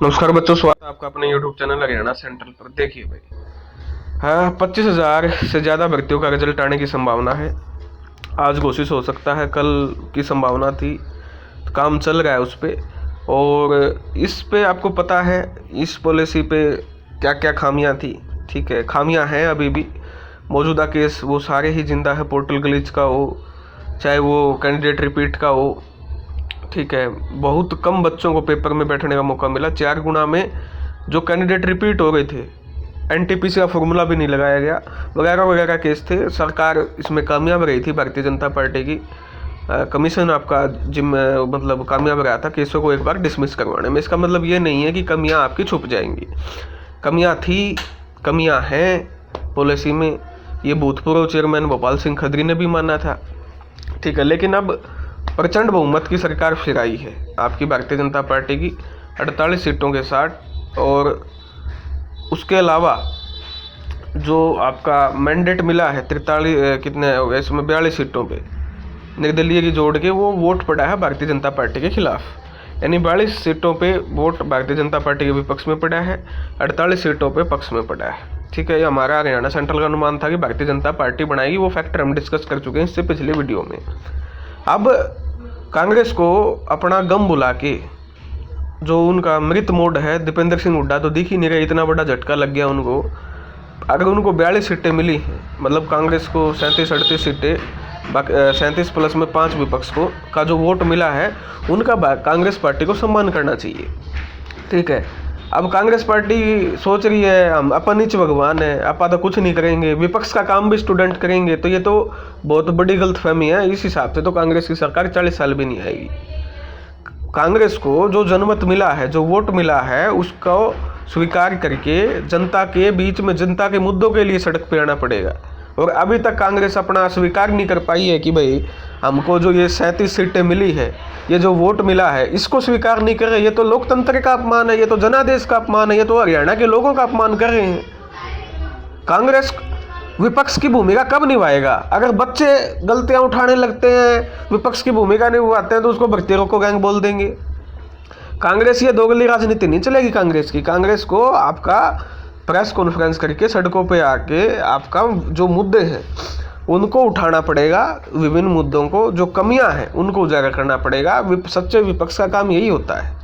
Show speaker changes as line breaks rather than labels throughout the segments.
नमस्कार बच्चों, स्वागत है आपका अपने YouTube चैनल हरियाणा सेंट्रल पर। देखिए भाई, हाँ 25,000 से ज़्यादा भर्तियों का रिजल्ट आने की संभावना है। आज घोषित हो सकता है, कल की संभावना थी। तो काम चल रहा है उस पर। और इस पे आपको पता है इस पॉलिसी पे क्या क्या खामियां थी। ठीक है, खामियां हैं अभी भी। मौजूदा केस वो सारे ही जिंदा है, पोर्टल ग्लिच का हो चाहे वो कैंडिडेट रिपीट का हो। ठीक है, बहुत कम बच्चों को पेपर में बैठने का मौका मिला। 4 गुना में जो कैंडिडेट रिपीट हो गए थे, एनटीपीसी का फॉर्मूला भी नहीं लगाया गया, वगैरह वगैरह केस थे। सरकार इसमें कामयाब रही थी, भारतीय जनता पार्टी की कमीशन आपका मतलब कामयाब रहा था केसों को एक बार डिसमिस करवाने में। इसका मतलब ये नहीं है कि कमियां आपकी छुप जाएंगी। कमियां थी, कमियां हैं पॉलिसी में। ये भूतपूर्व चेयरमैन भोपाल सिंह खत्री ने भी माना था। ठीक है, लेकिन अब प्रचंड बहुमत की सरकार फिर आई है आपकी भारतीय जनता पार्टी की 48 सीटों के साथ। और उसके अलावा जो आपका मैंडेट मिला है 43 कितने हो गए इसमें 42 सीटों पे निर्दलीय की जोड़ के वो वोट पड़ा है भारतीय जनता पार्टी के खिलाफ। यानी 42 सीटों पे वोट भारतीय जनता पार्टी के विपक्ष में पड़ा है, 48 सीटों पे पक्ष में पड़ा है। ठीक है, ये हमारा हरियाणा सेंट्रल का अनुमान था कि भारतीय जनता पार्टी बनाएगी। वो फैक्टर हम डिस्कस कर चुके हैं इससे पिछले वीडियो में। अब कांग्रेस को अपना गम बुला के जो उनका मृत मोड है, दीपेंद्र सिंह हुड्डा तो दिख ही नहीं रहे, इतना बड़ा झटका लग गया उनको। अगर उनको 42 सीटें मिली हैं, मतलब कांग्रेस को 37-38 सीटें, 37 प्लस में 5 विपक्ष को का जो वोट मिला है, उनका कांग्रेस पार्टी को सम्मान करना चाहिए। ठीक है, अब कांग्रेस पार्टी सोच रही है हम अपन नीच भगवान है, अपा तो कुछ नहीं करेंगे, विपक्ष का काम भी स्टूडेंट करेंगे। तो ये तो बहुत बड़ी गलतफहमी है। इस हिसाब से तो कांग्रेस की सरकार 40 साल भी नहीं आएगी। कांग्रेस को जो जनमत मिला है, जो वोट मिला है, उसको स्वीकार करके जनता के बीच में, जनता के मुद्दों के लिए सड़क पे आना पड़ेगा। और अभी तक कांग्रेस अपना स्वीकार नहीं कर पाई है कि भाई हमको जो ये 37 सीटें मिली है, ये जो वोट मिला है, इसको स्वीकार नहीं कर रहे। ये तो लोकतंत्र का अपमान है, ये तो जनादेश का अपमान है, ये तो हरियाणा के लोगों का अपमान कर रहे हैं। कांग्रेस विपक्ष की भूमिका कब निभाएगा? अगर बच्चे गलतियां उठाने लगते हैं, विपक्ष की भूमिका निभाते हैं, तो उसको भर्ती रोको गैंग बोल देंगे। कांग्रेस ये दोगली राजनीति नहीं चलेगी कांग्रेस की। कांग्रेस को आपका प्रेस कॉन्फ्रेंस करके सड़कों पे आके आपका जो मुद्दे हैं उनको उठाना पड़ेगा। विभिन्न मुद्दों को, जो कमियां हैं उनको उजागर करना पड़ेगा। सच्चे विपक्ष का काम यही होता है।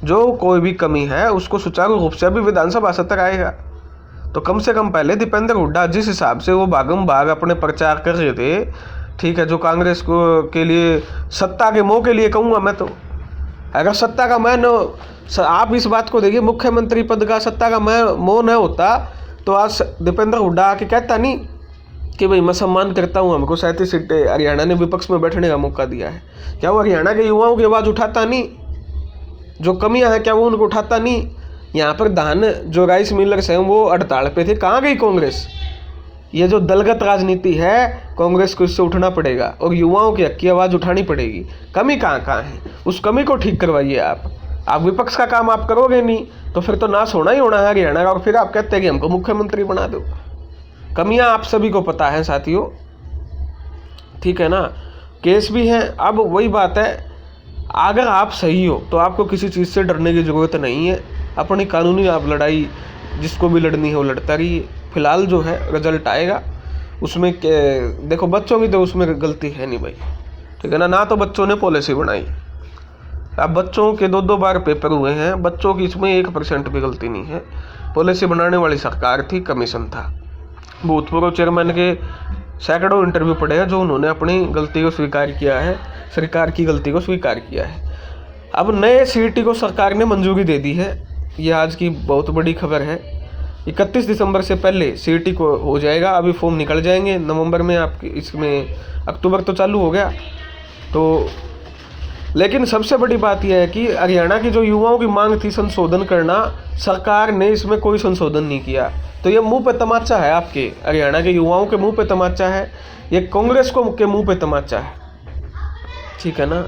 जो कोई भी कमी है उसको सुचारू रूप से, अभी विधानसभा सत्र आएगा तो कम से कम पहले दीपेंद्र हुड्डा जिस हिसाब से वो भागम भाग अपने प्रचार कर रहे थे, ठीक है, जो कांग्रेस को के लिए सत्ता के मोह के लिए कहूँगा मैं, तो अगर सत्ता का मैं आप इस बात को देखिए, मुख्यमंत्री पद का सत्ता का मैं मोह न होता तो आज दीपेंद्र हुड्डा आके कहता नहीं कि भाई मैं सम्मान करता हूँ, हमको 37 सीटें हरियाणा ने विपक्ष में बैठने का मौका दिया है। क्या वो हरियाणा के युवाओं की आवाज़ उठाता नहीं? जो कमियां हैं क्या वो उनको उठाता नहीं? यहाँ पर धान जो राइस मिलर्स हैं वो हड़ताल पे थे, कहाँ गई कांग्रेस? ये जो दलगत राजनीति है, कांग्रेस को इससे उठना पड़ेगा और युवाओं की हक की आवाज़ उठानी पड़ेगी। कमी कहाँ है, उस कमी को ठीक करवाइए आप विपक्ष का काम आप करोगे नहीं तो फिर तो नाश होना ही होना है हरियाणा का। और फिर आप कहते हैं कि हमको मुख्यमंत्री बना दो। कमियां आप सभी को पता है साथियों, ठीक है ना, केस भी हैं। अब वही बात है, अगर आप सही हो तो आपको किसी चीज़ से डरने की ज़रूरत नहीं है। अपनी कानूनी आप लड़ाई जिसको भी लड़नी है वो लड़ता रहिए। फिलहाल जो है रिजल्ट आएगा, उसमें देखो बच्चों की तो उसमें गलती है नहीं भाई, ठीक है ना तो बच्चों ने पॉलिसी बनाई। अब बच्चों के 2-2 बार पेपर हुए हैं, बच्चों की इसमें 1% भी गलती नहीं है। पॉलिसी बनाने वाली सरकार थी, कमीशन था। भूतपूर्व चेयरमैन के सैकड़ों इंटरव्यू पड़े हैं जो उन्होंने अपनी गलती को स्वीकार किया है, सरकार की गलती को स्वीकार किया है। अब नए सीईटी को सरकार ने मंजूरी दे दी है, ये आज की बहुत बड़ी खबर है। 31 दिसंबर से पहले सीईटी को हो जाएगा। अभी फॉर्म निकल जाएंगे नवंबर में, आपके इसमें अक्टूबर तो चालू हो गया तो। लेकिन सबसे बड़ी बात यह है कि हरियाणा की जो युवाओं की मांग थी संशोधन करना, सरकार ने इसमें कोई संशोधन नहीं किया। तो ये मुंह पे तमाचा है, आपके हरियाणा के युवाओं के मुंह पे तमाचा है, ये कांग्रेस को के मुंह पे तमाचा है, ठीक है ना।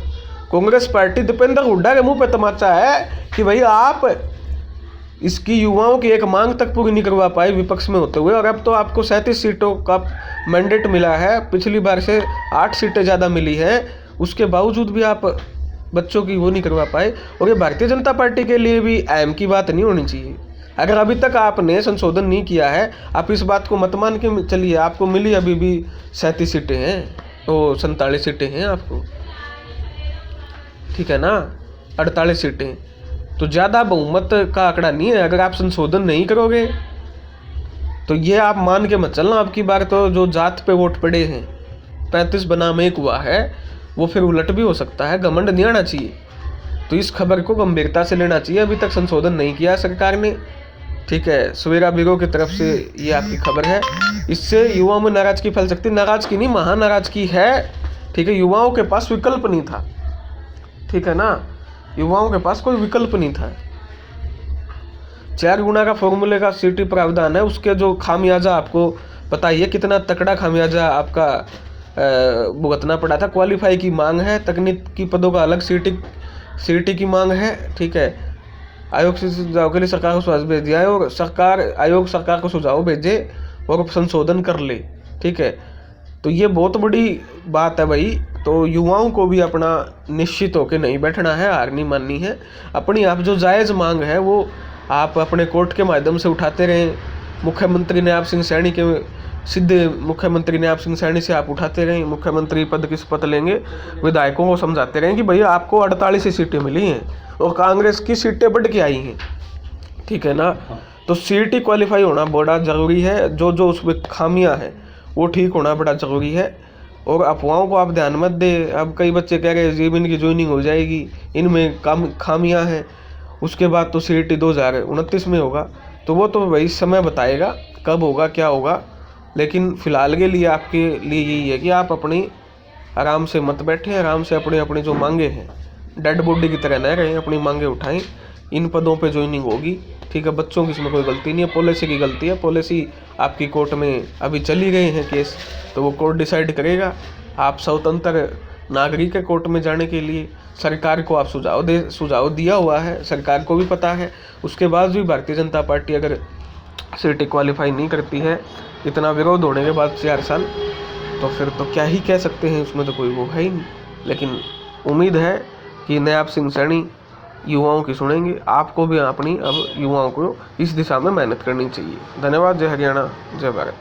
कांग्रेस पार्टी दीपेंद्र हुड्डा के मुंह पे तमाचा है कि भाई आप इसकी युवाओं की एक मांग तक पूरी नहीं करवा पाए विपक्ष में होते हुए। और अब तो आपको 37 सीटों का मैंडेट मिला है, पिछली बार से 8 सीटें ज़्यादा मिली हैं, उसके बावजूद भी आप बच्चों की वो नहीं करवा पाए। और ये भारतीय जनता पार्टी के लिए भी अहम की बात नहीं होनी चाहिए। अगर अभी तक आपने संशोधन नहीं किया है, आप इस बात को मत मान के चलिए। आपको मिली अभी भी 37 सीटें हैं, वो 47 सीटें हैं आपको, ठीक है ना, 48 सीटें, तो ज़्यादा बहुमत का आंकड़ा नहीं है। अगर आप संशोधन नहीं करोगे तो ये आप मान के मत चलना आपकी बार तो जो जात पे वोट पड़े हैं 35 बनाम 1 हुआ है, वो फिर उलट भी हो सकता है। घमंड नहीं आना चाहिए, तो इस खबर को गंभीरता से लेना चाहिए। अभी तक संशोधन नहीं किया सरकार ने, ठीक है। सवेरा ब्यूरो की तरफ से ये आपकी खबर है। इससे युवाओं में नाराजगी फैल सकती है। नाराजगी नहीं, महा नाराजगी है, ठीक है। युवाओं के पास विकल्प नहीं था, ठीक है ना, युवाओं के पास कोई विकल्प नहीं था। 4 गुना का फॉर्मूले का सीटी प्रावधान है, उसके जो खामियाजा आपको पता ही है, कितना तकड़ा खामियाजा आपका भुगतना पड़ा था। क्वालिफाई की मांग है, तकनीकी पदों का अलग सीटी की मांग है, ठीक है। आयोग से सुझाव के लिए सरकार को सुझाव भेज दिया है और आयोग सरकार को सुझाव भेजे और संशोधन कर ले, ठीक है। तो ये बहुत बड़ी बात है भाई। तो युवाओं को भी अपना निश्चित होकर नहीं बैठना है, हार नहीं माननी है। अपनी आप जो जायज़ मांग है वो आप अपने कोर्ट के माध्यम से उठाते रहें। मुख्यमंत्री नयाब सिंह सैनी के सीधे मुख्यमंत्री नयाब सिंह सैनी से आप उठाते रहें। मुख्यमंत्री पद की शपथ लेंगे, विधायकों को समझाते रहें कि भैया आपको 48 सीटें मिली हैं और कांग्रेस की सीटें बढ़ के आई हैं, ठीक है ना। तो सीट क्वालिफाई होना बड़ा ज़रूरी है। जो उसमें खामियां हैं वो ठीक होना बड़ा ज़रूरी है। और अफवाहों को आप ध्यान मत दे। अब कई बच्चे कह रहे हैं जी इनकी ज्वाइनिंग हो जाएगी, इनमें खामियां हैं, उसके बाद तो सीट 2029 में होगा। तो वो तो भाई समय बताएगा कब होगा क्या होगा। लेकिन फ़िलहाल के लिए आपके लिए यही है कि आप अपनी आराम से मत बैठें, आराम से अपनी जो मांगे हैं डेड बॉडी की तरह न रहें, अपनी मांगे उठाएं। इन पदों पे ज्वाइनिंग होगी, ठीक है। बच्चों की इसमें कोई गलती नहीं है, पॉलिसी की गलती है। पॉलिसी आपकी कोर्ट में अभी चली गई है केस, तो वो कोर्ट डिसाइड करेगा। आप स्वतंत्र नागरिक है कोर्ट में जाने के लिए। सरकार को आप सुझाव दिया हुआ है, सरकार को भी पता है। उसके बाद भी भारतीय जनता पार्टी अगर सीट क्वालिफाई नहीं करती है, इतना विरोध होने के बाद 4 साल, तो फिर तो क्या ही कह सकते हैं, उसमें तो कोई वो है ही नहीं। लेकिन उम्मीद है कि नयाब सिंह सैनी युवाओं की सुनेंगे। आपको भी अपनी अब युवाओं को इस दिशा में मेहनत करनी चाहिए। धन्यवाद। जय हरियाणा, जय भारत।